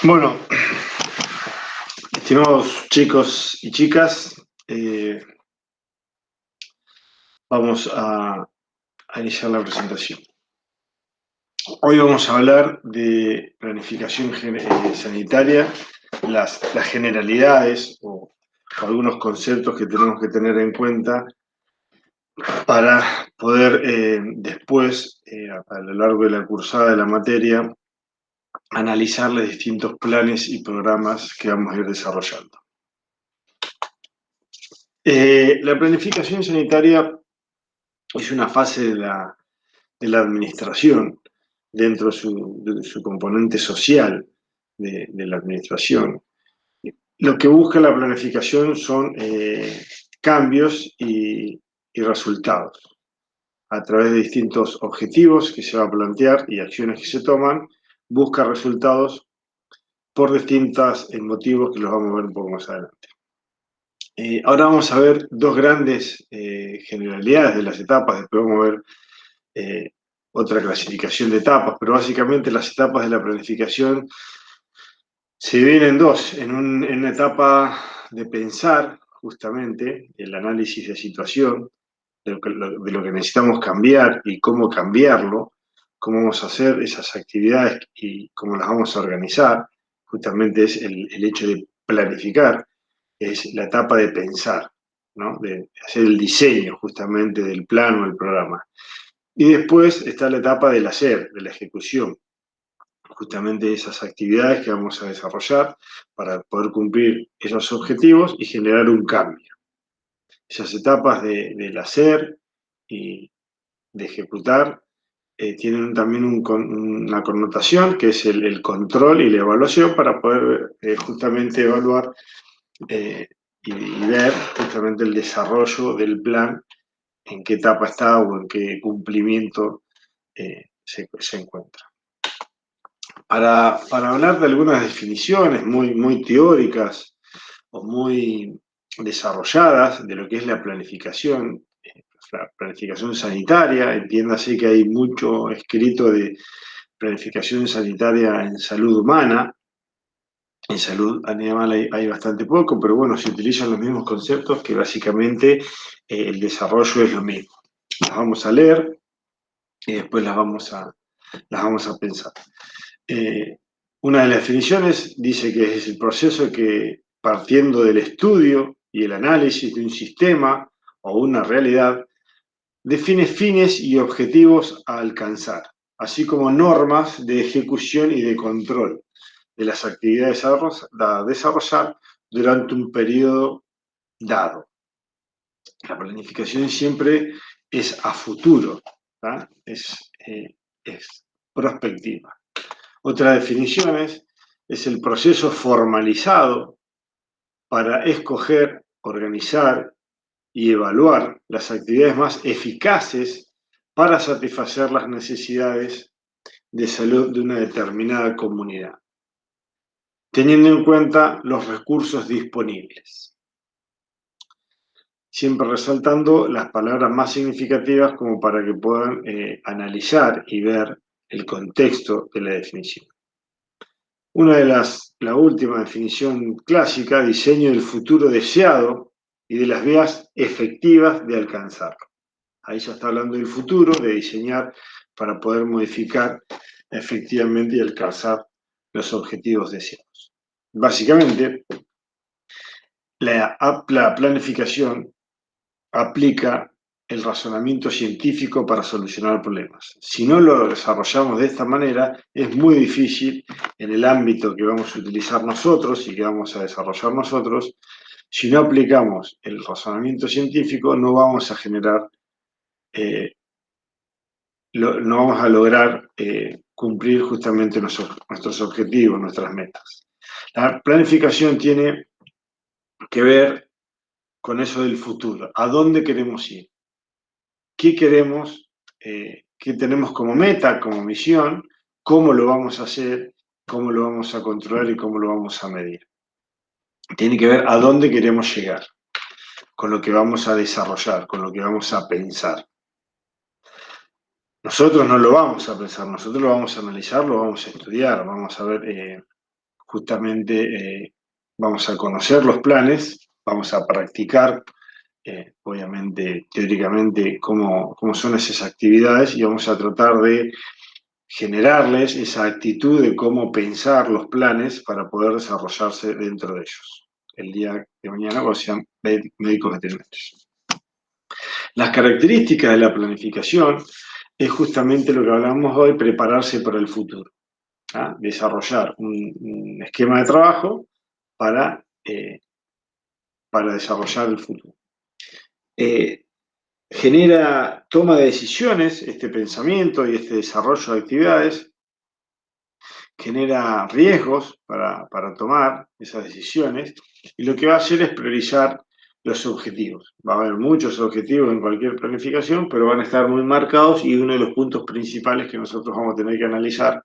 Bueno, estimados chicos y chicas, vamos a iniciar la presentación. Hoy vamos a hablar de planificación sanitaria, las generalidades o algunos conceptos que tenemos que tener en cuenta para poder después, a lo largo de la cursada de la materia, analizar los distintos planes y programas que vamos a ir desarrollando. La planificación sanitaria es una fase de la administración dentro de su componente social de la administración. Lo que busca la planificación son cambios y resultados. A través de distintos objetivos que se va a plantear y acciones que se toman, busca resultados por distintos motivos que los vamos a ver un poco más adelante. Ahora vamos a ver dos grandes generalidades de las etapas, después vamos a ver otra clasificación de etapas, pero básicamente las etapas de la planificación se dividen en dos, en una etapa de pensar justamente el análisis de situación, de lo que necesitamos cambiar y cómo cambiarlo, cómo vamos a hacer esas actividades y cómo las vamos a organizar, justamente es el hecho de planificar, es la etapa de pensar, ¿no? De hacer el diseño justamente del plan o el programa. Y después está la etapa del hacer, de la ejecución, justamente esas actividades que vamos a desarrollar para poder cumplir esos objetivos y generar un cambio. Esas etapas del hacer y de ejecutar tienen también una connotación que es el control y la evaluación para poder justamente evaluar y ver justamente el desarrollo del plan, en qué etapa está o en qué cumplimiento se encuentra. Para hablar de algunas definiciones muy teóricas o muy desarrolladas de lo que es la planificación sanitaria, entiéndase que hay mucho escrito de planificación sanitaria en salud humana. En salud animal hay bastante poco, pero bueno, se utilizan los mismos conceptos que básicamente el desarrollo es lo mismo. Las vamos a leer y después las vamos a pensar. Una de las definiciones dice que es el proceso que, partiendo del estudio y el análisis de un sistema o una realidad, define fines y objetivos a alcanzar, así como normas de ejecución y de control de las actividades a desarrollar durante un periodo dado. La planificación siempre es a futuro, ¿tá? Es prospectiva. Otra definición es el proceso formalizado para escoger, organizar y evaluar las actividades más eficaces para satisfacer las necesidades de salud de una determinada comunidad, teniendo en cuenta los recursos disponibles. Siempre resaltando las palabras más significativas como para que puedan analizar y ver el contexto de la definición. La última definición clásica, diseño del futuro deseado y de las vías efectivas de alcanzarlo. Ahí ya está hablando del futuro, de diseñar para poder modificar efectivamente y alcanzar los objetivos deseados. Básicamente, la planificación aplica el razonamiento científico para solucionar problemas. Si no lo desarrollamos de esta manera, es muy difícil en el ámbito que vamos a utilizar nosotros y que vamos a desarrollar nosotros. Si no aplicamos el razonamiento científico, no vamos a generar, no vamos a lograr cumplir justamente nuestros objetivos, nuestras metas. La planificación tiene que ver con eso del futuro. ¿A dónde queremos ir? ¿Qué queremos? ¿Qué tenemos como meta, como misión? ¿Cómo lo vamos a hacer? ¿Cómo lo vamos a controlar y cómo lo vamos a medir? Tiene que ver a dónde queremos llegar, con lo que vamos a desarrollar, con lo que vamos a pensar. Nosotros no lo vamos a pensar, nosotros lo vamos a analizar, lo vamos a estudiar, vamos a ver justamente vamos a conocer los planes, vamos a practicar, obviamente, teóricamente, cómo son esas actividades y vamos a tratar de generarles esa actitud de cómo pensar los planes para poder desarrollarse dentro de ellos el día de mañana cuando sean médicos veterinarios. Las características de la planificación es justamente lo que hablamos hoy, prepararse para el futuro. Desarrollar un esquema de trabajo para desarrollar el futuro. Genera toma de decisiones, este pensamiento y este desarrollo de actividades, genera riesgos para tomar esas decisiones y lo que va a hacer es priorizar los objetivos. Va a haber muchos objetivos en cualquier planificación, pero van a estar muy marcados y uno de los puntos principales que nosotros vamos a tener que analizar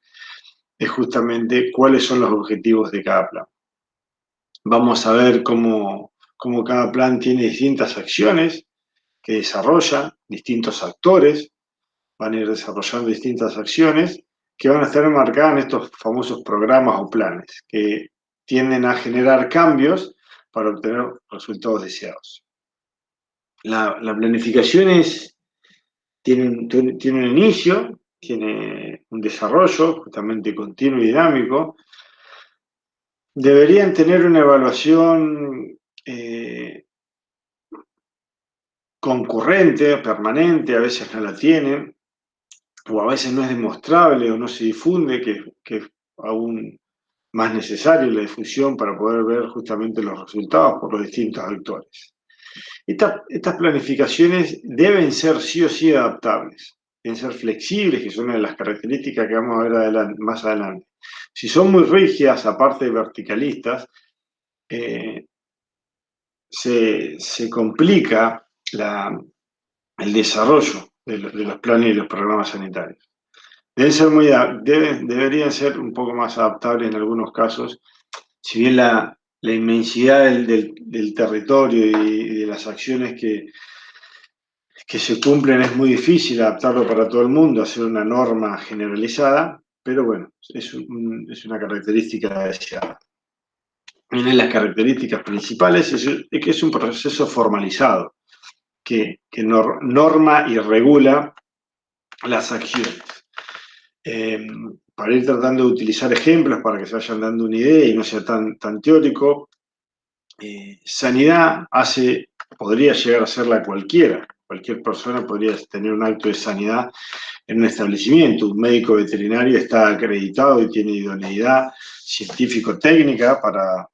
es justamente cuáles son los objetivos de cada plan. Vamos a ver cómo cada plan tiene distintas acciones que desarrolla, distintos actores van a ir desarrollando distintas acciones que van a estar enmarcadas en estos famosos programas o planes, que tienden a generar cambios para obtener resultados deseados. La planificación tiene un inicio, tiene un desarrollo justamente continuo y dinámico. Deberían tener una evaluación concurrente, permanente, a veces no la tienen, o a veces no es demostrable o no se difunde, que es aún más necesario la difusión para poder ver justamente los resultados por los distintos actores. Estas planificaciones deben ser sí o sí adaptables, deben ser flexibles, que es una de las características que vamos a ver más adelante. Si son muy rígidas, aparte de verticalistas, se complica el desarrollo de los planes y los programas sanitarios. Deberían ser un poco más adaptables en algunos casos, si bien la inmensidad del territorio y de las acciones que se cumplen es muy difícil adaptarlo para todo el mundo, hacer una norma generalizada, pero bueno, es una característica deseada. Una de las características principales es que es un proceso formalizado, que norma y regula las acciones. Para ir tratando de utilizar ejemplos para que se vayan dando una idea y no sea tan teórico, sanidad podría llegar a serla cualquiera. Cualquier persona podría tener un acto de sanidad en un establecimiento. Un médico veterinario está acreditado y tiene idoneidad científico-técnica para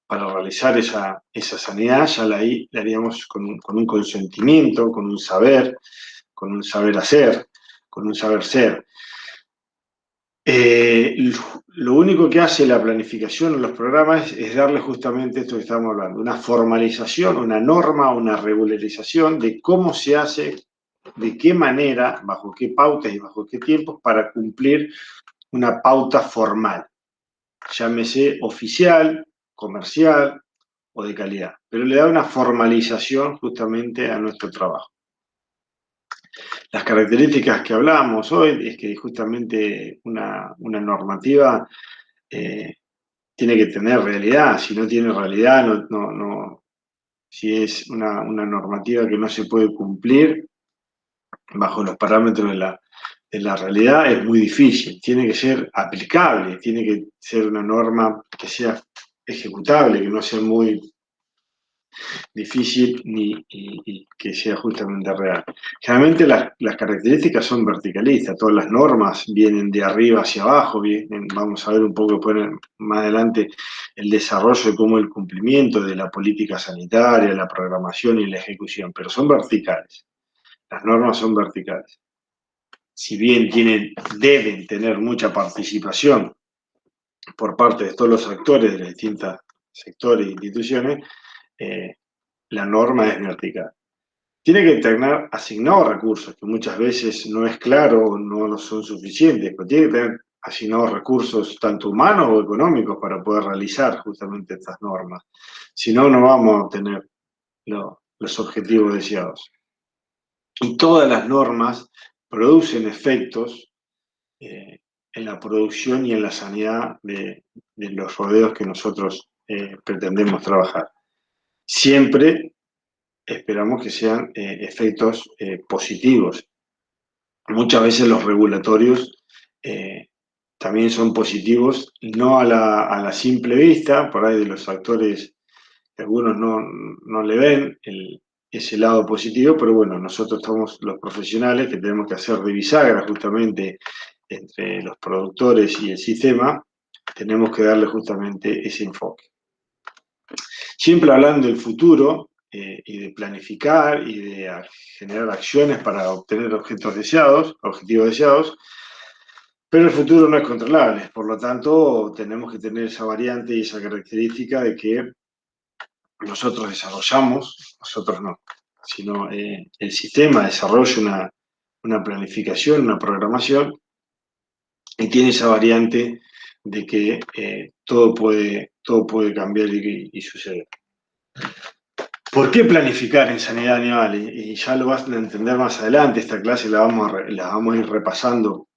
realizar esa sanidad. Ya la haríamos con un consentimiento, con un saber hacer, con un saber ser. Lo único que hace la planificación en los programas es darle justamente esto que estamos hablando, una formalización, una norma, una regularización de cómo se hace, de qué manera, bajo qué pautas y bajo qué tiempos para cumplir una pauta formal, llámese oficial, comercial o de calidad, pero le da una formalización justamente a nuestro trabajo. Las características que hablábamos hoy es que justamente una normativa tiene que tener realidad. Si no tiene realidad, si es una normativa que no se puede cumplir bajo los parámetros de la realidad, es muy difícil. Tiene que ser aplicable, tiene que ser una norma que sea ejecutable, que no sea muy difícil y que sea justamente real. Generalmente las características son verticalistas, todas las normas vienen de arriba hacia abajo, vamos a ver un poco más adelante el desarrollo de cómo el cumplimiento de la política sanitaria, la programación y la ejecución, pero son verticales, las normas son verticales. Si bien deben tener mucha participación por parte de todos los actores de los distintos sectores e instituciones, la norma es vertical. Tiene que tener asignados recursos, que muchas veces no es claro o no son suficientes, pero tiene que tener asignados recursos tanto humanos o económicos para poder realizar justamente estas normas. Si no, no vamos a obtener los objetivos deseados. Y todas las normas producen efectos en la producción y en la sanidad de los rodeos que nosotros pretendemos trabajar. Siempre esperamos que sean efectos positivos. Muchas veces los regulatorios también son positivos, no a la simple vista, por ahí de los actores, algunos no le ven ese lado positivo, pero bueno, nosotros somos los profesionales que tenemos que hacer de bisagra justamente entre los productores y el sistema, tenemos que darle justamente ese enfoque. Siempre hablando del futuro y de planificar y de generar acciones para obtener objetivos deseados, pero el futuro no es controlable, por lo tanto tenemos que tener esa variante y esa característica de que nosotros desarrollamos, nosotros no, sino el sistema desarrolla una planificación, una programación y tiene esa variante de que todo puede cambiar y suceder. ¿Por qué planificar en sanidad animal? Y ya lo vas a entender más adelante, esta clase la vamos a ir repasando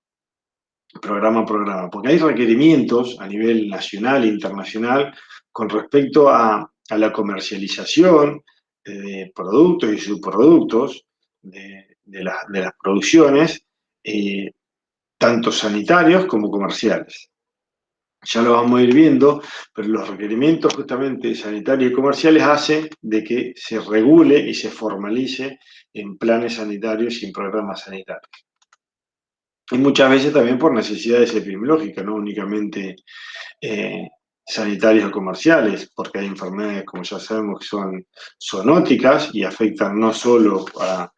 programa a programa, porque hay requerimientos a nivel nacional e internacional con respecto a la comercialización de productos y subproductos de las producciones, tanto sanitarios como comerciales. Ya lo vamos a ir viendo, pero los requerimientos justamente sanitarios y comerciales hacen de que se regule y se formalice en planes sanitarios y en programas sanitarios. Y muchas veces también por necesidades epidemiológicas, no únicamente sanitarias o comerciales, porque hay enfermedades, como ya sabemos, que son zoonóticas y afectan no solo a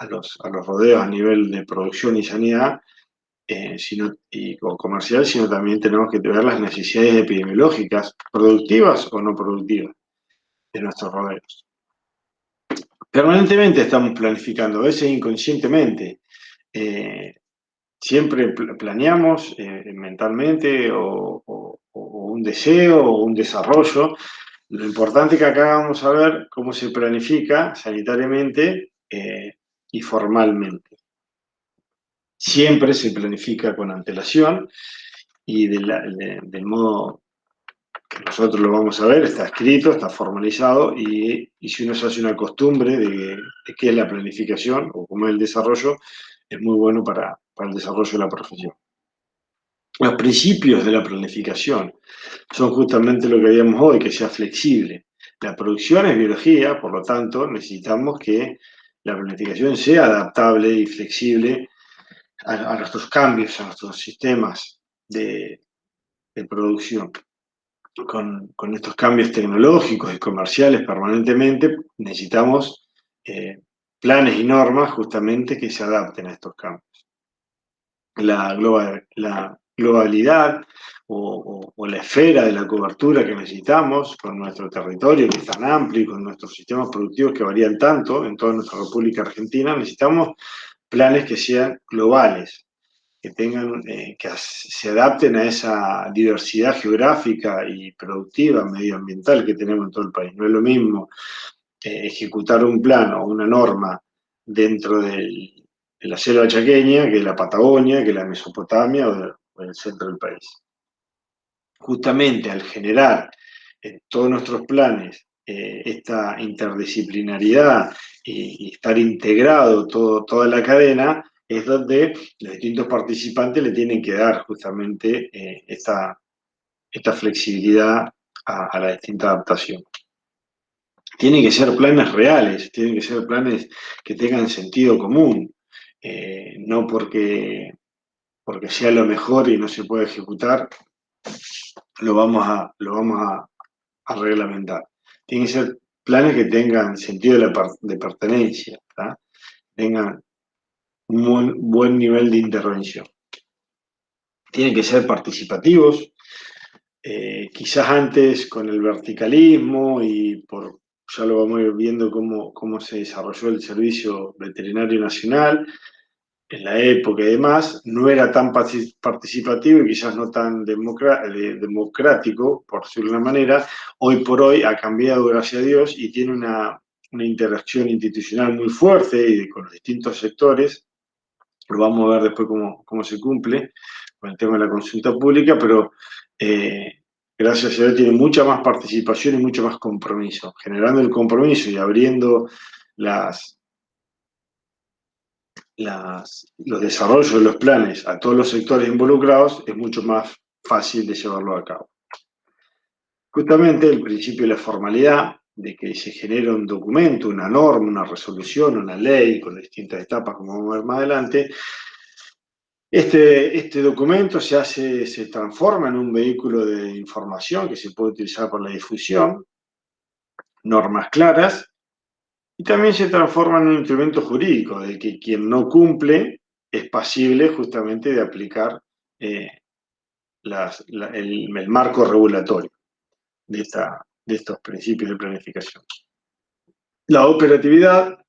los rodeos a nivel de producción y sanidad, o comercial, sino también tenemos que ver las necesidades epidemiológicas, productivas o no productivas, de nuestros rodeos. Permanentemente estamos planificando, a veces inconscientemente. Siempre planeamos mentalmente o un deseo o un desarrollo. Lo importante es que acá vamos a ver cómo se planifica sanitariamente y formalmente. Siempre se planifica con antelación y del modo que nosotros lo vamos a ver, está escrito, está formalizado y si uno se hace una costumbre de qué es la planificación o cómo es el desarrollo, es muy bueno para el desarrollo de la profesión. Los principios de la planificación son justamente lo que veíamos hoy, que sea flexible. La producción es biología, por lo tanto, necesitamos que la planificación sea adaptable y flexible a nuestros cambios, a nuestros sistemas de producción. Con estos cambios tecnológicos y comerciales permanentemente, necesitamos planes y normas justamente que se adapten a estos cambios. La globalidad o la esfera de la cobertura que necesitamos con nuestro territorio que es tan amplio y con nuestros sistemas productivos que varían tanto en toda nuestra República Argentina, necesitamos planes que sean globales, que se adapten a esa diversidad geográfica y productiva, medioambiental que tenemos en todo el país. No es lo mismo ejecutar un plan o una norma dentro de la selva chaqueña que la Patagonia, que la Mesopotamia o el centro del país. Justamente al generar en todos nuestros planes esta interdisciplinariedad y estar integrado toda la cadena, es donde los distintos participantes le tienen que dar justamente esta flexibilidad a la distinta adaptación. Tienen que ser planes reales, tienen que ser planes que tengan sentido común, no porque sea lo mejor y no se puede ejecutar, lo vamos a reglamentar. Tienen que ser planes que tengan sentido de pertenencia, ¿tá? Tengan un buen nivel de intervención. Tienen que ser participativos, quizás antes con el verticalismo y ya lo vamos a ir viendo cómo se desarrolló el Servicio Veterinario Nacional en la época y demás, no era tan participativo y quizás no tan democrático, por decirlo de una manera. Hoy por hoy ha cambiado, gracias a Dios, y tiene una interacción institucional muy fuerte con los distintos sectores. Lo vamos a ver después cómo se cumple con el tema de la consulta pública, pero gracias a Dios tiene mucha más participación y mucho más compromiso. Generando el compromiso y abriendo los desarrollos de los planes a todos los sectores involucrados, es mucho más fácil de llevarlo a cabo. Justamente el principio de la formalidad, de que se genera un documento, una norma, una resolución, una ley, con distintas etapas, como vamos a ver más adelante. Este documento se transforma en un vehículo de información que se puede utilizar para la difusión, normas claras, y también se transforma en un instrumento jurídico, de que quien no cumple es pasible justamente de aplicar el marco regulatorio de estos principios de planificación. La operatividad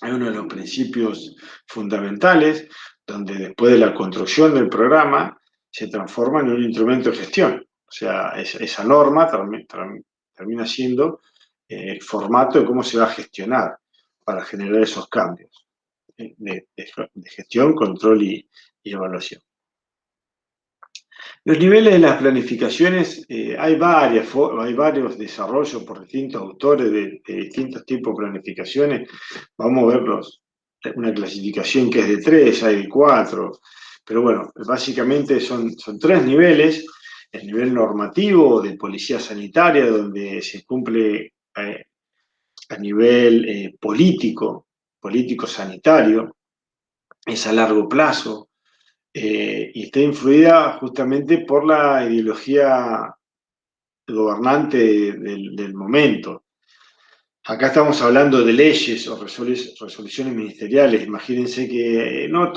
es uno de los principios fundamentales, donde después de la construcción del programa se transforma en un instrumento de gestión. O sea, esa norma termina siendo el formato de cómo se va a gestionar para generar esos cambios de gestión, control y evaluación. Los niveles de las planificaciones, hay varios desarrollos por distintos autores de distintos tipos de planificaciones. Vamos a ver una clasificación que es de 3, hay de 4, pero bueno, básicamente son 3 niveles. El nivel normativo de policía sanitaria, donde se cumple a nivel político-sanitario, es a largo plazo. Y está influida justamente por la ideología gobernante del momento. Acá estamos hablando de leyes o resoluciones ministeriales. Imagínense que no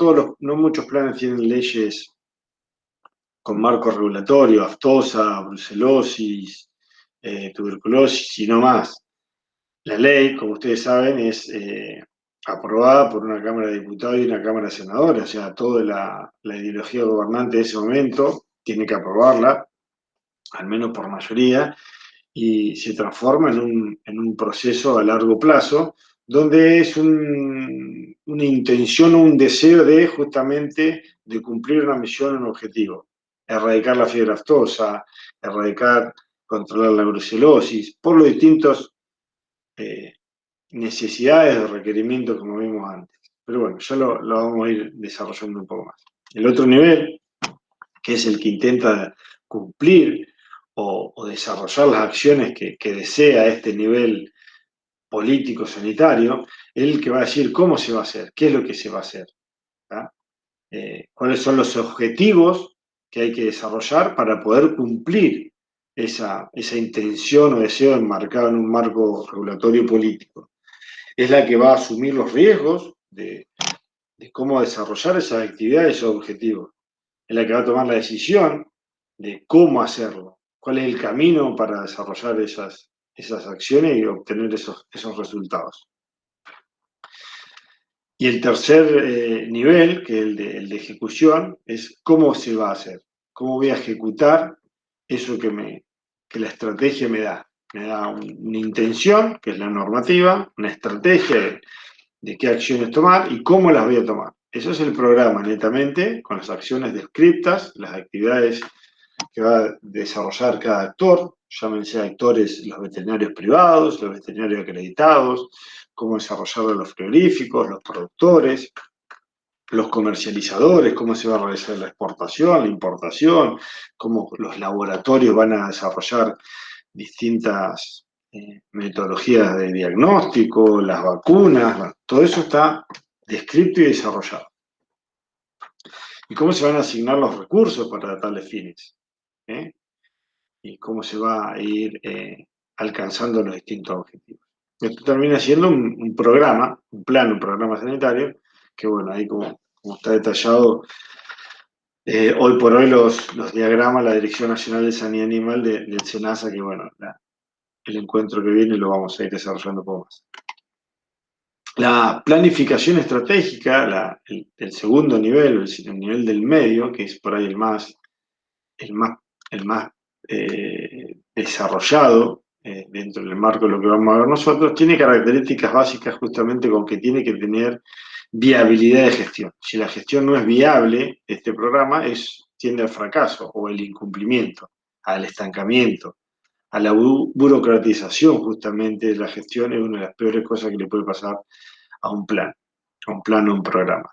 muchos planes tienen leyes con marco regulatorio, aftosa, brucelosis, tuberculosis y no más. La ley, como ustedes saben, es aprobada por una Cámara de Diputados y una Cámara de Senadores, o sea, toda la ideología gobernante de ese momento tiene que aprobarla, al menos por mayoría, y se transforma en un proceso a largo plazo, donde es una intención o un deseo de justamente de cumplir una misión, un objetivo, erradicar la fiebre aftosa, controlar la brucelosis, por los distintos necesidades o requerimientos como vimos antes. Pero bueno, ya lo vamos a ir desarrollando un poco más. El otro nivel, que es el que intenta cumplir o desarrollar las acciones que desea este nivel político sanitario, es el que va a decir cómo se va a hacer, qué es lo que se va a hacer, cuáles son los objetivos que hay que desarrollar para poder cumplir esa intención o deseo enmarcado en un marco regulatorio político. Es la que va a asumir los riesgos de cómo desarrollar esas actividades, esos objetivos. Es la que va a tomar la decisión de cómo hacerlo, cuál es el camino para desarrollar esas acciones y obtener esos resultados. Y el tercer nivel, que es el de ejecución, es cómo se va a hacer, cómo voy a ejecutar eso que la estrategia me da. Me da una intención, que es la normativa, una estrategia de qué acciones tomar y cómo las voy a tomar. Eso es el programa, netamente, con las acciones descriptas, las actividades que va a desarrollar cada actor, llámense actores los veterinarios privados, los veterinarios acreditados, cómo desarrollar los frigoríficos, los productores, los comercializadores, cómo se va a realizar la exportación, la importación, cómo los laboratorios van a desarrollar distintas metodologías de diagnóstico, las vacunas, todo eso está descrito y desarrollado. ¿Y cómo se van a asignar los recursos para tales fines? Y cómo se va a ir alcanzando los distintos objetivos. Esto termina siendo un programa, un programa sanitario, que bueno, ahí como está detallado, hoy por hoy los diagramas, la Dirección Nacional de Sanidad Animal del SENASA, que bueno, el encuentro que viene lo vamos a ir desarrollando un poco más. La planificación estratégica, el segundo nivel, el nivel del medio, que es por ahí el más desarrollado dentro del marco de lo que vamos a ver nosotros, tiene características básicas justamente con que tiene que tener viabilidad de gestión. Si la gestión no es viable, este programa tiende al fracaso o el incumplimiento, al estancamiento, a la burocratización justamente de la gestión. Es una de las peores cosas que le puede pasar a un plan o un programa.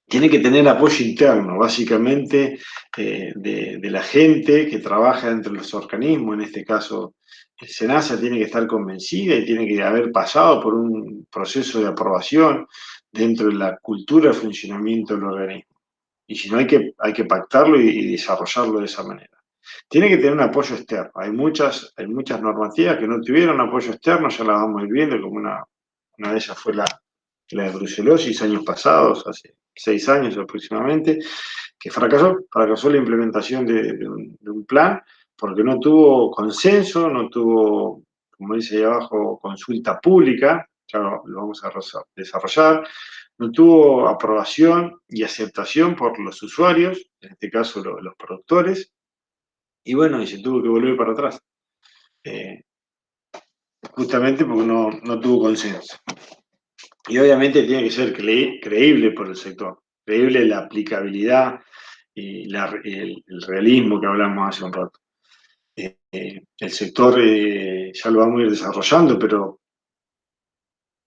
Tiene que tener apoyo interno, básicamente, de la gente que trabaja entre los organismos. En este caso, el SENASA tiene que estar convencida y tiene que haber pasado por un proceso de aprobación dentro de la cultura de funcionamiento del organismo. Y si no, hay que pactarlo y desarrollarlo de esa manera. Tiene que tener un apoyo externo. Hay muchas normativas que no tuvieron apoyo externo, ya las vamos a ir viendo, como una de ellas fue la de brucelosis años pasados, hace 6 años aproximadamente, que fracasó la implementación de un plan porque no tuvo consenso, no tuvo, como dice ahí abajo, consulta pública, ya lo vamos a desarrollar, no tuvo aprobación y aceptación por los usuarios, en este caso los productores, y bueno, y se tuvo que volver para atrás, justamente porque no tuvo consenso. Y obviamente tiene que ser creíble por el sector, creíble la aplicabilidad y el realismo que hablamos hace un rato. El sector ya lo vamos a ir desarrollando, pero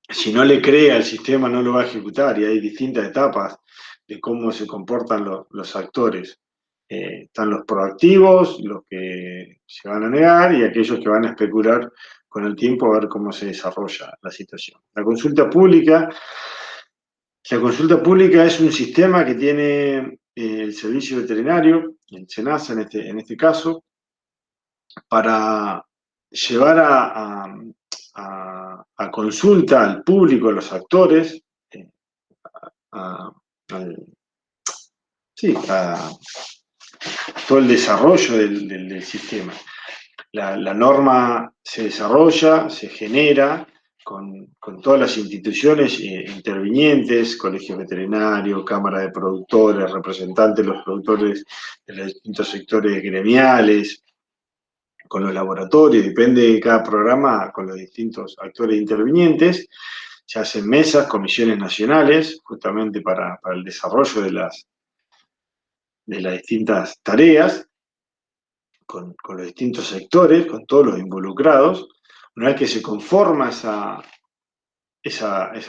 si no le cree al sistema no lo va a ejecutar y hay distintas etapas de cómo se comportan los actores. Están los proactivos, los que se van a negar y aquellos que van a especular con el tiempo a ver cómo se desarrolla la situación. La consulta pública es un sistema que tiene el servicio veterinario, el SENASA en este caso, para llevar a consulta al público, a los actores, a, a todo el desarrollo del sistema. La norma se desarrolla, se genera con todas las instituciones intervinientes, colegio veterinario, cámara de productores, representantes de los productores de los distintos sectores gremiales, con los laboratorios, depende de cada programa, con los distintos actores intervinientes. Se hacen mesas, comisiones nacionales, justamente para el desarrollo de las distintas tareas, con los distintos sectores, con todos los involucrados. Una vez que se conforma esa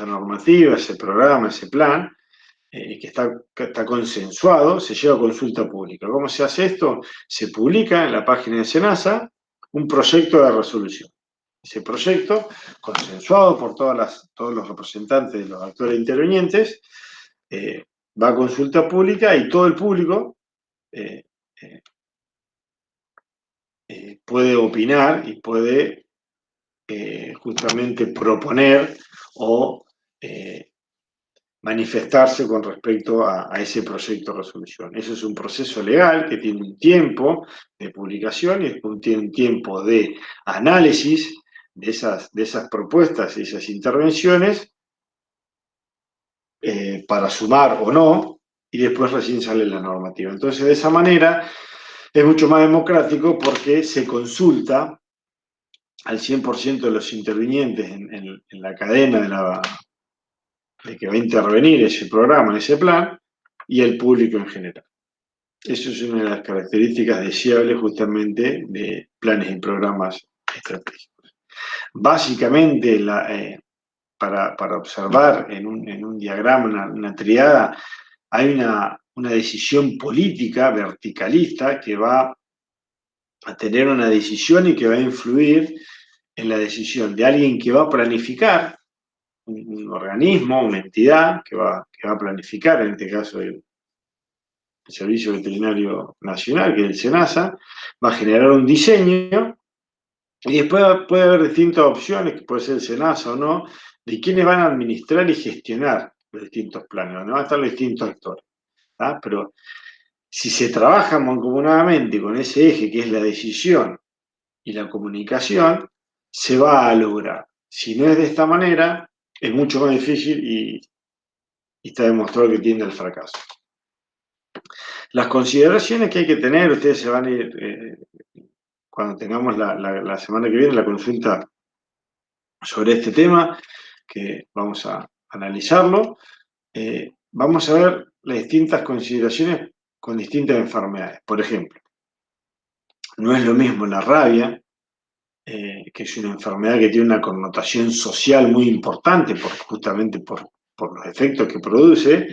normativa, ese programa, ese plan, que está consensuado, se lleva a consulta pública. ¿Cómo se hace esto? Se publica en la página de SENASA un proyecto de resolución. Ese proyecto, consensuado por todos los representantes de los actores intervinientes, va a consulta pública y todo el público puede opinar y puede justamente proponer o manifestarse con respecto a ese proyecto de resolución. Eso es un proceso legal que tiene un tiempo de publicación y después tiene un tiempo de análisis de esas propuestas y esas intervenciones para sumar o no, y después recién sale la normativa. Entonces, de esa manera es mucho más democrático porque se consulta al 100% de los intervinientes en la cadena de que va a intervenir ese programa, ese plan, y el público en general. Eso es una de las características deseables justamente de planes y programas estratégicos. Básicamente, para observar en un diagrama, una triada, hay una decisión política verticalista que va a tener una decisión y que va a influir en la decisión de alguien que va a planificar, un organismo, una entidad que va a planificar, en este caso el Servicio Veterinario Nacional, que es el SENASA, va a generar un diseño y después puede haber distintas opciones, que puede ser el SENASA o no, de quiénes van a administrar y gestionar los distintos planes, donde van a estar los distintos actores. ¿Ah? Pero si se trabaja mancomunadamente con ese eje que es la decisión y la comunicación, se va a lograr. Si no es de esta manera, es mucho más difícil y está demostrado que tiende al fracaso. Las consideraciones que hay que tener, ustedes se van a ir, cuando tengamos la semana que viene la consulta sobre este tema, que vamos a analizarlo, vamos a ver las distintas consideraciones con distintas enfermedades. Por ejemplo, no es lo mismo la rabia, que es una enfermedad que tiene una connotación social muy importante, justamente por los efectos que produce,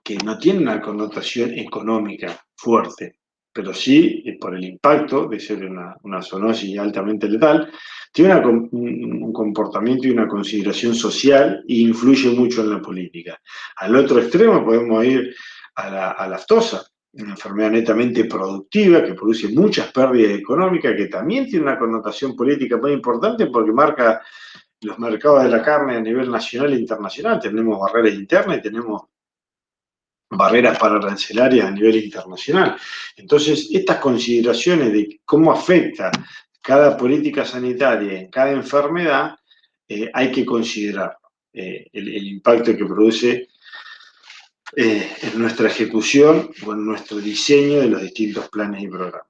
que no tiene una connotación económica fuerte, pero sí, por el impacto de ser una zoonosis altamente letal, tiene un comportamiento y una consideración social e influye mucho en la política. Al otro extremo podemos ir a la aftosa, una enfermedad netamente productiva que produce muchas pérdidas económicas, que también tiene una connotación política muy importante porque marca los mercados de la carne a nivel nacional e internacional. Tenemos barreras internas y tenemos barreras arancelarias a nivel internacional. Entonces, estas consideraciones de cómo afecta cada política sanitaria en cada enfermedad, hay que considerar el impacto que produce en nuestra ejecución o en nuestro diseño de los distintos planes y programas.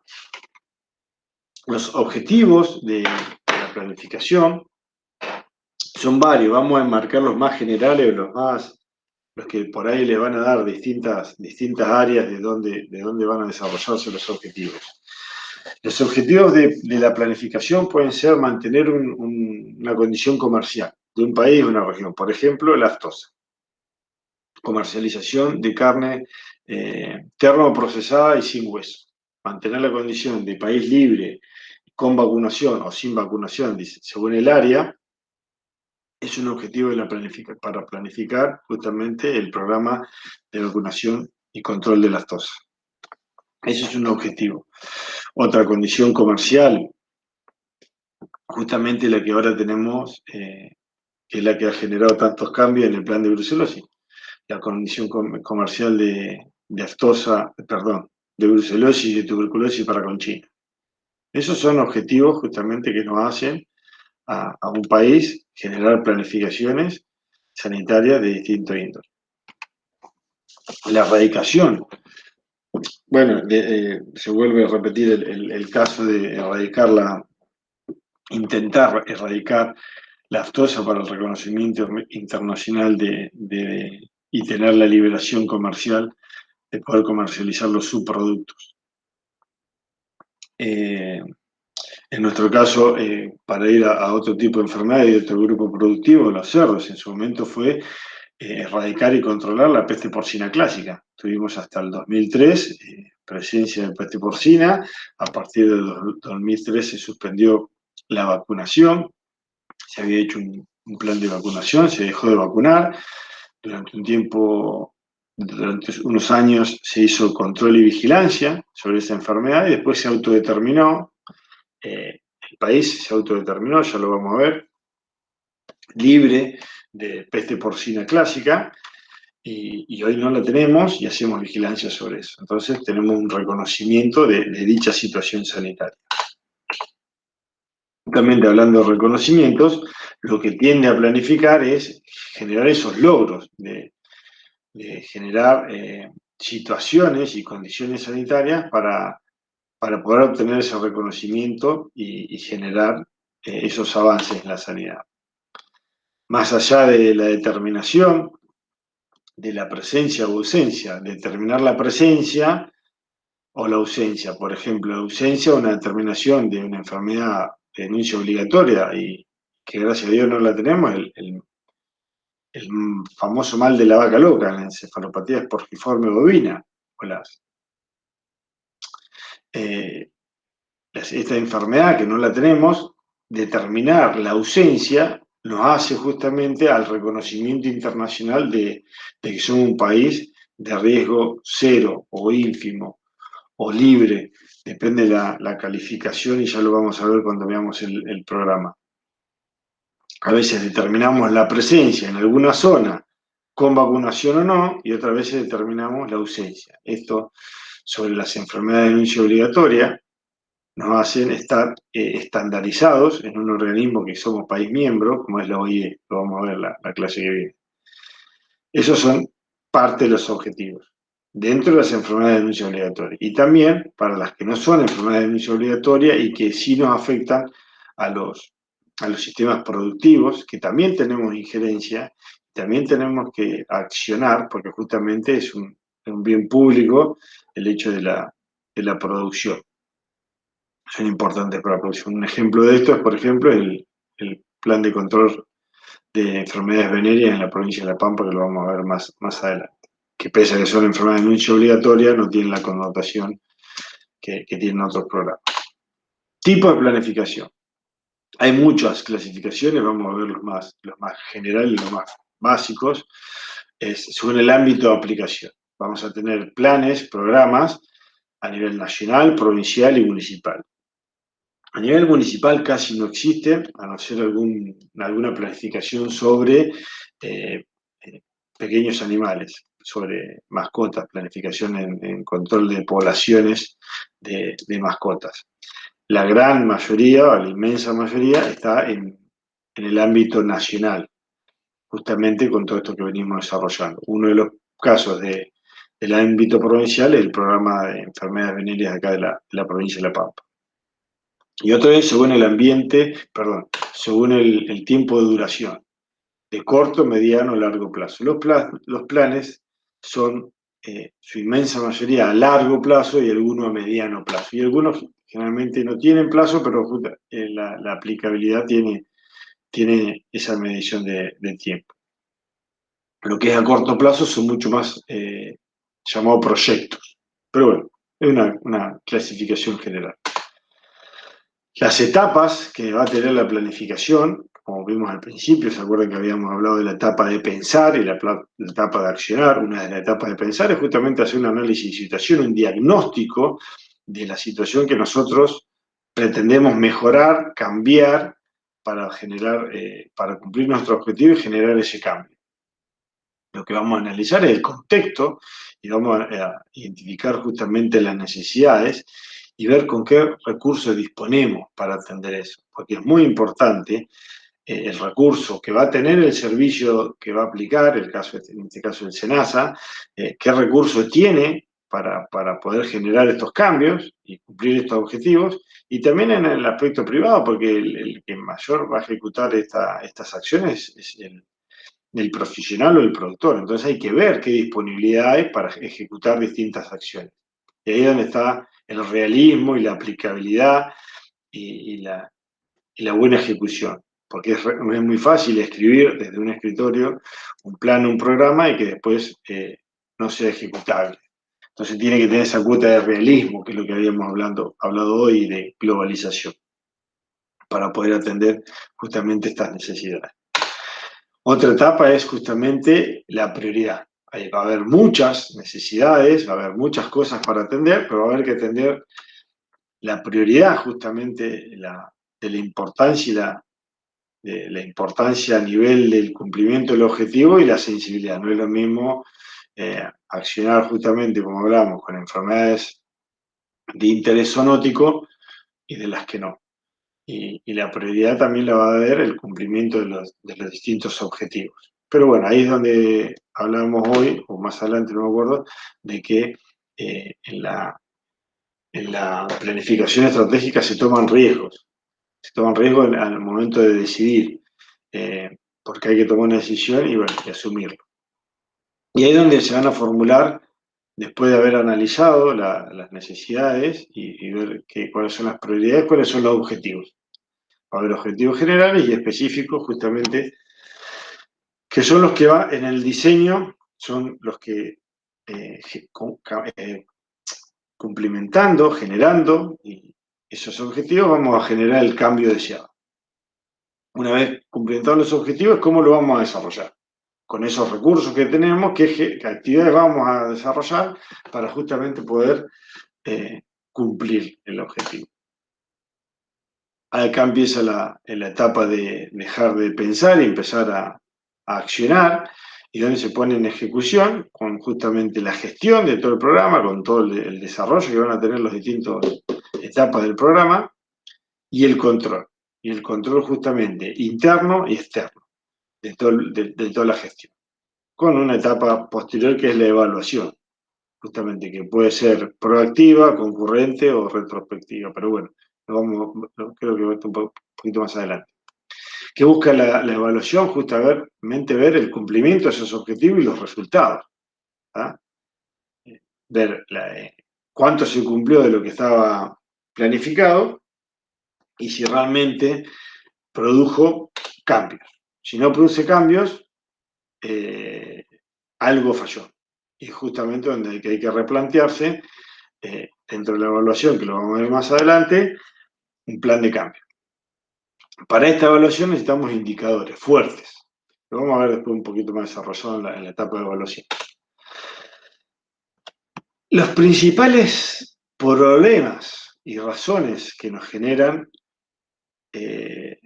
Los objetivos de la planificación son varios. Vamos a enmarcar los más generales o los que por ahí le van a dar distintas áreas de dónde van a desarrollarse los objetivos. Los objetivos de la planificación pueden ser mantener una condición comercial de un país o una región. Por ejemplo, la aftosa. Comercialización de carne termoprocesada y sin hueso. Mantener la condición de país libre, con vacunación o sin vacunación, según el área, es un objetivo para planificar justamente el programa de vacunación y control de la aftosa. Ese es un objetivo. Otra condición comercial, justamente la que ahora tenemos, que es la que ha generado tantos cambios en el plan de brucelosis, la condición comercial de aftosa, perdón, de brucelosis y de tuberculosis para con China. Esos son objetivos justamente que nos hacen a un país generar planificaciones sanitarias de distinto índole. La erradicación. Bueno, se vuelve a repetir el caso de intentar erradicar la aftosa para el reconocimiento internacional y tener la liberación comercial de poder comercializar los subproductos. En nuestro caso, para ir a otro tipo de enfermedades y de otro grupo productivo, los cerdos, en su momento fue erradicar y controlar la peste porcina clásica. Tuvimos hasta el 2003 presencia de peste porcina. A partir del 2003 se suspendió la vacunación. Se había hecho un plan de vacunación, se dejó de vacunar. Durante un tiempo, durante unos años, se hizo control y vigilancia sobre esa enfermedad y después se autodeterminó. El país se autodeterminó, ya lo vamos a ver, libre de peste porcina clásica, y hoy no la tenemos y hacemos vigilancia sobre eso. Entonces tenemos un reconocimiento de dicha situación sanitaria. Justamente hablando de reconocimientos, lo que tiende a planificar es generar esos logros, de generar situaciones y condiciones sanitarias para poder obtener ese reconocimiento y generar esos avances en la sanidad. Más allá de la determinación de la presencia o ausencia, determinar la presencia o la ausencia. Por ejemplo, la ausencia o una determinación de una enfermedad de denuncia obligatoria y que gracias a Dios no la tenemos, el famoso mal de la vaca loca, la encefalopatía esporgiforme bovina, o esta enfermedad que no la tenemos, determinar la ausencia nos hace justamente al reconocimiento internacional de que somos un país de riesgo cero o ínfimo o libre, depende de la calificación y ya lo vamos a ver cuando veamos el programa. A veces determinamos la presencia en alguna zona con vacunación o no, y otras veces determinamos la ausencia. Esto sobre las enfermedades de denuncia obligatoria nos hacen estar estandarizados en un organismo que somos país miembro, como es la OIE, lo vamos a ver la clase que viene. Esos son parte de los objetivos, dentro de las enfermedades de denuncia obligatoria. Y también para las que no son enfermedades de denuncia obligatoria y que sí nos afectan a los a los sistemas productivos, que también tenemos injerencia, también tenemos que accionar, porque justamente es un bien público el hecho de la producción. Son importantes para la producción. Un ejemplo de esto es, por ejemplo, el plan de control de enfermedades venéreas en la provincia de La Pampa, que lo vamos a ver más adelante. Que pese a que son enfermedades de anuncio obligatoria, no tienen la connotación que tienen otros programas. Tipo de planificación. Hay muchas clasificaciones, vamos a ver los más generales, los más básicos, según el ámbito de aplicación. Vamos a tener planes, programas a nivel nacional, provincial y municipal. A nivel municipal casi no existe, a no ser alguna planificación sobre pequeños animales, sobre mascotas, planificación en control de poblaciones de mascotas. La gran mayoría, o la inmensa mayoría, está en el ámbito nacional, justamente con todo esto que venimos desarrollando. Uno de los casos del ámbito provincial es el programa de enfermedades venéreas acá de la provincia de La Pampa. Y otra vez según el ambiente, según el tiempo de duración, de corto, mediano o largo plazo. Los planes son su inmensa mayoría a largo plazo y algunos a mediano plazo. Y algunos generalmente no tienen plazo, pero la aplicabilidad tiene esa medición de tiempo. Lo que es a corto plazo son mucho más llamados proyectos. Pero bueno, es una clasificación general. Las etapas que va a tener la planificación, como vimos al principio, ¿se acuerdan que habíamos hablado de la etapa de pensar y la etapa de accionar? Una de las etapas de pensar es justamente hacer un análisis de situación, un diagnóstico de la situación que nosotros pretendemos mejorar, cambiar para para cumplir nuestro objetivo y generar ese cambio. Lo que vamos a analizar es el contexto y vamos a identificar justamente las necesidades y ver con qué recursos disponemos para atender eso, porque es muy importante el recurso que va a tener el servicio que va a aplicar, en este caso el SENASA, qué recurso tiene para poder generar estos cambios y cumplir estos objetivos, y también en el aspecto privado, porque el que mayor va a ejecutar estas acciones es el profesional o el productor. Entonces hay que ver qué disponibilidad hay para ejecutar distintas acciones. Y ahí es donde está el realismo y la aplicabilidad y la buena ejecución. Porque es muy fácil escribir desde un escritorio un plan, un programa y que después no sea ejecutable. Entonces tiene que tener esa cuota de realismo, que es lo que habíamos hablado hoy, de globalización, para poder atender justamente estas necesidades. Otra etapa es justamente la prioridad. Ahí va a haber muchas necesidades, va a haber muchas cosas para atender, pero va a haber que atender la prioridad justamente de la importancia de la importancia a nivel del cumplimiento del objetivo y la sensibilidad. No es lo mismo accionar justamente, como hablamos, con enfermedades de interés zoonótico y de las que no. Y la prioridad también la va a ver el cumplimiento de los distintos objetivos. Pero bueno, ahí es donde hablamos hoy, o más adelante, no me acuerdo, de que en la planificación estratégica se toman riesgos. Se toman riesgos al momento de decidir, porque hay que tomar una decisión y, bueno, y asumirlo. Y ahí es donde se van a formular, después de haber analizado las necesidades y ver cuáles son las prioridades, cuáles son los objetivos. Va a haber objetivos generales y específicos, justamente, que son los que va en el diseño, son los que cumplimentando, generando y esos objetivos vamos a generar el cambio deseado. Una vez cumplimentado los objetivos, ¿cómo lo vamos a desarrollar? Con esos recursos que tenemos, ¿qué actividades vamos a desarrollar para justamente poder cumplir el objetivo? Acá empieza la etapa de dejar de pensar y empezar a accionar, y donde se pone en ejecución con justamente la gestión de todo el programa, con todo el desarrollo que van a tener las distintas etapas del programa, y el control. Y el control justamente interno y externo de toda la gestión. Con una etapa posterior que es la evaluación, justamente que puede ser proactiva, concurrente o retrospectiva, pero bueno, creo que va a estar un poquito más adelante. que busca la evaluación, justamente ver el cumplimiento de esos objetivos y los resultados. ¿Ah? Ver cuánto se cumplió de lo que estaba planificado y si realmente produjo cambios. Si no produce cambios, algo falló. Y justamente donde hay que replantearse, dentro de la evaluación, que lo vamos a ver más adelante, un plan de cambio. Para esta evaluación necesitamos indicadores fuertes. Lo vamos a ver después un poquito más desarrollado en la etapa de evaluación. Los principales problemas y razones que nos generan, que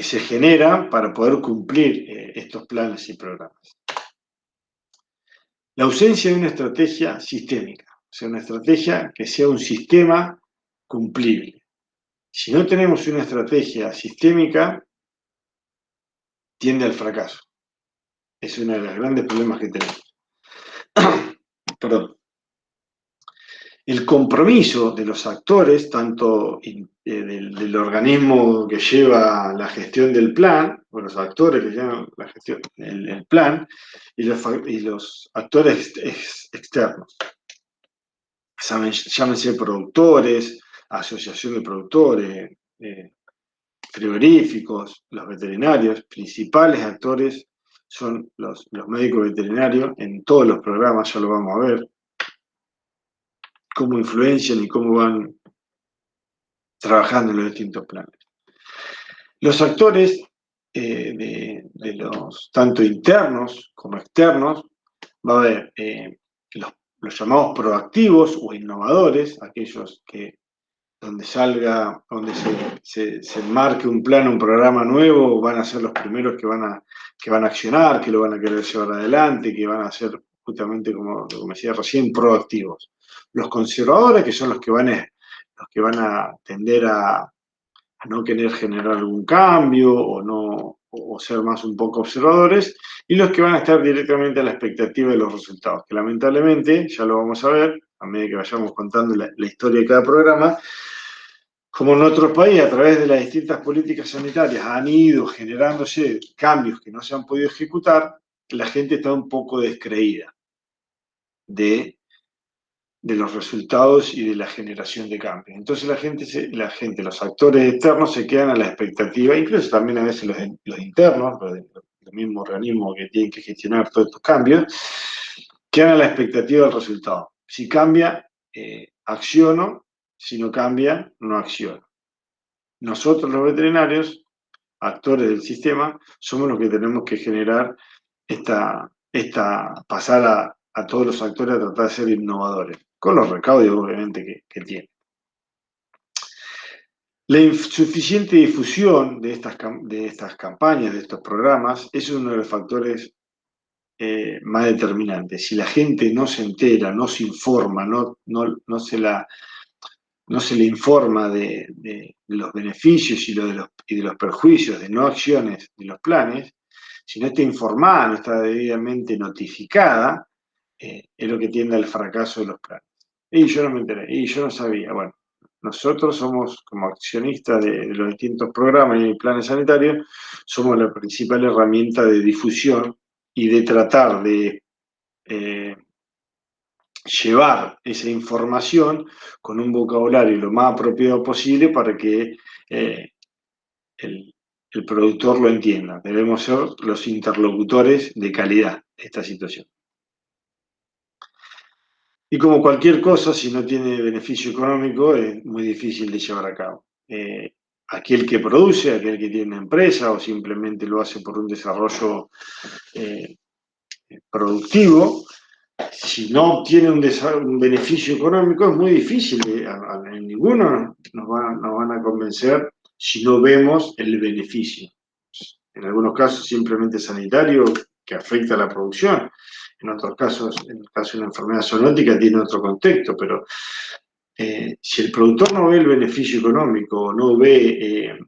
se generan para poder cumplir estos planes y programas. La ausencia de una estrategia sistémica, o sea, una estrategia que sea un sistema cumplible. Si no tenemos una estrategia sistémica, tiende al fracaso. Es uno de los grandes problemas que tenemos. Perdón. El compromiso de los actores, tanto del organismo que lleva la gestión del plan, o los actores que llevan la gestión del plan, y los actores externos. Llámense productores, asociación de productores, frigoríficos, los veterinarios, principales actores son los médicos veterinarios, en todos los programas ya lo vamos a ver, cómo influencian y cómo van trabajando en los distintos planes. Los actores de los tanto internos como externos, va a haber los llamados proactivos o innovadores, aquellos que donde se enmarque un plan, un programa nuevo, van a ser los primeros que van a accionar, que lo van a querer llevar adelante, que van a ser justamente, como decía recién, proactivos. Los conservadores, que son los que van a tender a no querer generar algún cambio o ser más un poco observadores, y los que van a estar directamente a la expectativa de los resultados, que lamentablemente, ya lo vamos a ver, a medida que vayamos contando la historia de cada programa, como en otros países, a través de las distintas políticas sanitarias han ido generándose cambios que no se han podido ejecutar, la gente está un poco descreída de los resultados y de la generación de cambios. Entonces la gente, los actores externos se quedan a la expectativa, incluso también a veces los internos, los mismos organismos que tienen que gestionar todos estos cambios, quedan a la expectativa del resultado. Si cambia, acciono; si no cambia, no acciono. Nosotros los veterinarios, actores del sistema, somos los que tenemos que generar pasar a todos los actores a tratar de ser innovadores, con los recaudos obviamente que tienen. La insuficiente difusión de estas campañas, de estos programas, es uno de los factores más determinantes. Si la gente no se entera, no se informa, no se le informa de los beneficios y de los perjuicios de no acciones de los planes, si no está informada, no está debidamente notificada, es lo que tiende al fracaso de los planes. Y yo no me enteré, y yo no sabía. Bueno, nosotros somos, como accionistas de los distintos programas y planes sanitarios, somos la principal herramienta de difusión y de tratar de llevar esa información con un vocabulario lo más apropiado posible para que el productor lo entienda. Debemos ser los interlocutores de calidad de esta situación. Y como cualquier cosa, si no tiene beneficio económico, es muy difícil de llevar a cabo. Aquel que produce, aquel que tiene una empresa o simplemente lo hace por un desarrollo productivo, si no obtiene un beneficio económico, es muy difícil. En ninguno nos van a convencer si no vemos el beneficio. En algunos casos simplemente sanitario, que afecta a la producción. En otros casos, en el caso de una enfermedad zoonótica, tiene otro contexto, pero si el productor no ve el beneficio económico, no ve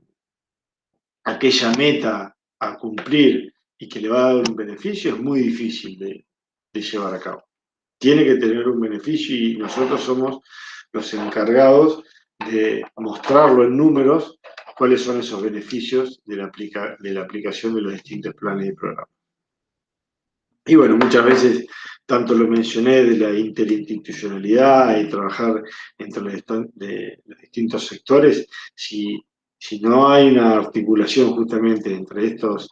aquella meta a cumplir y que le va a dar un beneficio, es muy difícil de llevar a cabo. Tiene que tener un beneficio y nosotros somos los encargados de mostrarlo en números cuáles son esos beneficios de la aplicación de los distintos planes y programas. Y bueno, muchas veces, tanto lo mencioné de la interinstitucionalidad y trabajar entre los distintos sectores, si no hay una articulación justamente entre estos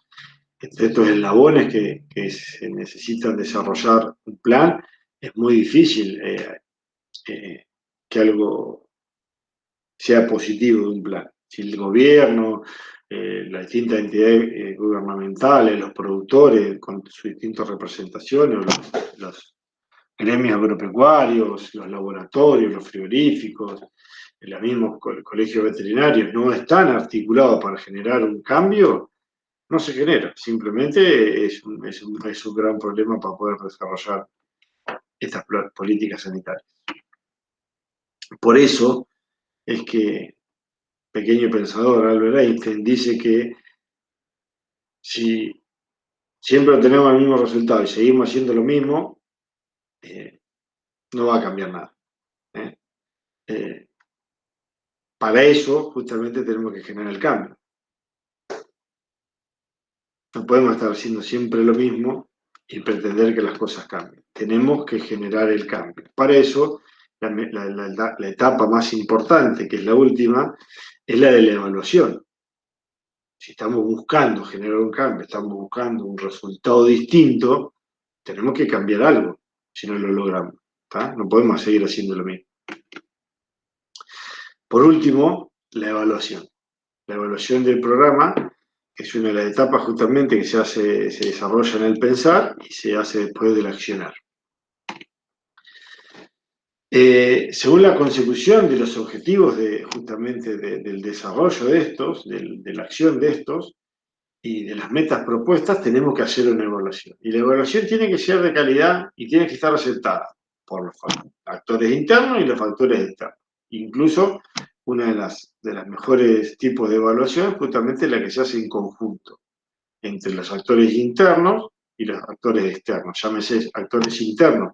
eslabones que se necesitan desarrollar un plan, es muy difícil que algo sea positivo de un plan. Si el gobierno, las distintas entidades gubernamentales, los productores con sus distintas representaciones, los gremios agropecuarios, los laboratorios, los frigoríficos, los mismos colegios veterinarios no están articulados para generar un cambio, no se genera. Simplemente es un gran problema para poder desarrollar estas políticas sanitarias. Por eso es que pequeño pensador Albert Einstein dice que si siempre obtenemos el mismo resultado y seguimos haciendo lo mismo, no va a cambiar nada. Para eso, justamente, tenemos que generar el cambio. No podemos estar haciendo siempre lo mismo y pretender que las cosas cambien. Tenemos que generar el cambio. Para eso, la etapa más importante, que es la última, es la de la evaluación. Si estamos buscando generar un cambio, estamos buscando un resultado distinto, tenemos que cambiar algo, si no lo logramos. ¿Tá? No podemos seguir haciendo lo mismo. Por último, la evaluación. La evaluación del programa es una de las etapas justamente que se desarrolla en el pensar y se hace después del accionar. Según la consecución de los objetivos justamente del desarrollo de estos, de la acción de estos y de las metas propuestas, tenemos que hacer una evaluación. Y la evaluación tiene que ser de calidad y tiene que estar aceptada por los factores internos y los factores externos. Incluso una de las mejores tipos de evaluación es justamente la que se hace en conjunto entre los actores internos y los actores externos. Llámese actores internos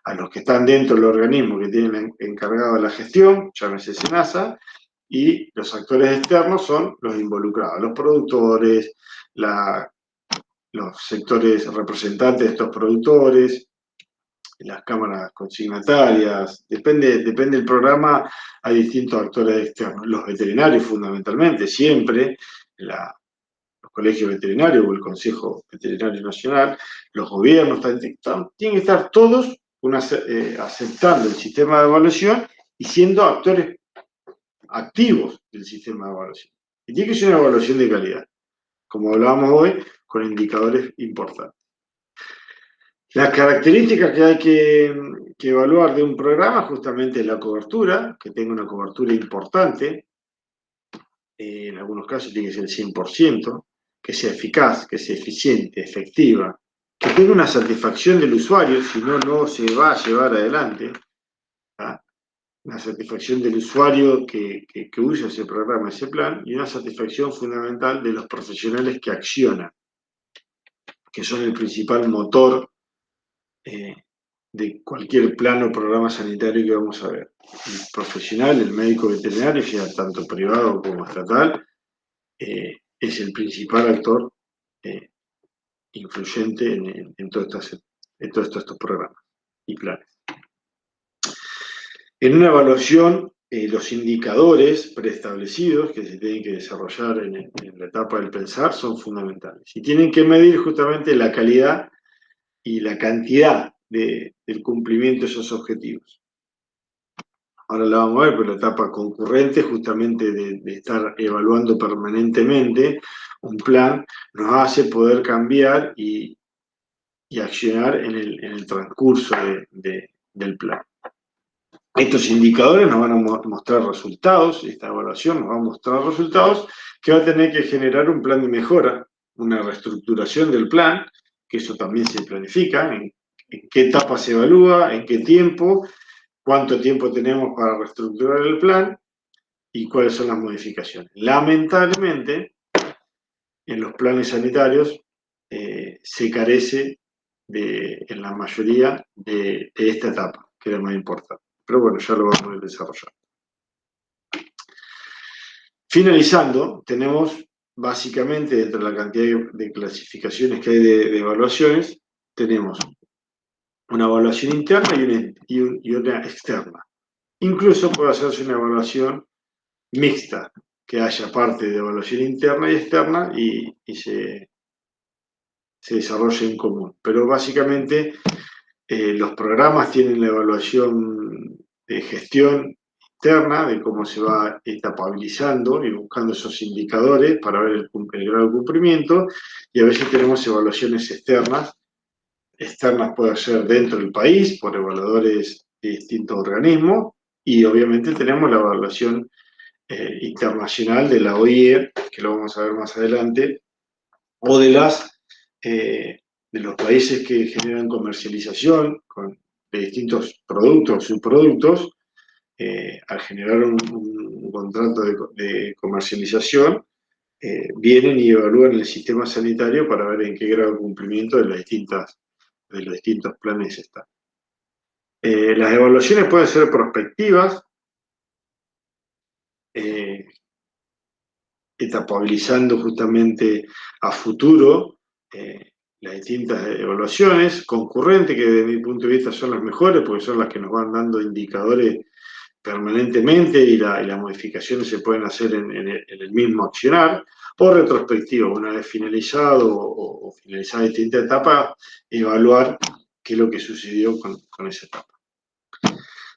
a los que están dentro del organismo que tienen encargado la gestión, llámese SENASA, y los actores externos son los involucrados, los productores, los sectores representantes de estos productores, las cámaras consignatarias, depende del programa, hay distintos actores externos, los veterinarios fundamentalmente, siempre, los colegios veterinarios o el Consejo Veterinario Nacional, los gobiernos, tienen que estar todos aceptando el sistema de evaluación y siendo actores activos del sistema de evaluación. Y tiene que ser una evaluación de calidad, como hablábamos hoy, con indicadores importantes. Las características que hay que evaluar de un programa justamente es la cobertura, que tenga una cobertura importante, en algunos casos tiene que ser el 100%, que sea eficaz, que sea eficiente, efectiva, que tenga una satisfacción del usuario, si no, no se va a llevar adelante. ¿Ah? Una satisfacción del usuario que usa ese programa, ese plan, y una satisfacción fundamental de los profesionales que accionan, que son el principal motor de cualquier plan o programa sanitario que vamos a ver. El profesional, el médico veterinario, sea tanto privado como estatal, es el principal actor influyente en todos estos programas y planes. En una evaluación, los indicadores preestablecidos que se tienen que desarrollar en la etapa del pensar son fundamentales y tienen que medir justamente la calidad y la cantidad del cumplimiento de esos objetivos. Ahora la vamos a ver, pero la etapa concurrente, justamente de estar evaluando permanentemente un plan, nos hace poder cambiar y accionar en el transcurso del plan. Estos indicadores nos van a mostrar resultados, esta evaluación nos va a mostrar resultados que va a tener que generar un plan de mejora, una reestructuración del plan, que eso también se planifica, en qué etapa se evalúa, en qué tiempo, cuánto tiempo tenemos para reestructurar el plan y cuáles son las modificaciones. Lamentablemente, en los planes sanitarios se carece en la mayoría de esta etapa, que es la más importante. Pero bueno, ya lo vamos a ir desarrollando. Finalizando, tenemos básicamente, dentro de la cantidad de clasificaciones que hay de evaluaciones, tenemos una evaluación interna y una externa. Incluso puede hacerse una evaluación mixta, que haya parte de evaluación interna y externa y se desarrolle en común. Pero básicamente los programas tienen la evaluación de gestión interna, de cómo se va etapabilizando y buscando esos indicadores para ver el grado de cumplimiento, y a veces tenemos evaluaciones externas. Externas puede ser dentro del país, por evaluadores de distintos organismos, y obviamente tenemos la evaluación internacional de la OIE, que lo vamos a ver más adelante, o de los países que generan comercialización de distintos productos, subproductos, al generar un contrato de comercialización, vienen y evalúan el sistema sanitario para ver en qué grado de cumplimiento de los distintos planes está. Las evaluaciones pueden ser prospectivas, etapabilizando justamente a futuro las distintas evaluaciones, concurrentes, que desde mi punto de vista son las mejores, porque son las que nos van dando indicadores permanentemente y las modificaciones se pueden hacer en el mismo accionar, o retrospectiva, una vez finalizado o finalizada distinta etapa, evaluar qué es lo que sucedió con esa etapa.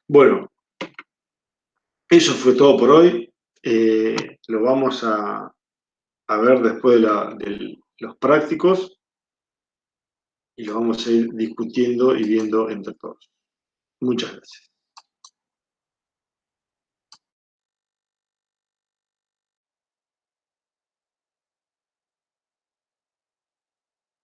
Bueno, eso fue todo por hoy. Lo vamos a ver después de los prácticos y lo vamos a ir discutiendo y viendo entre todos. Muchas gracias.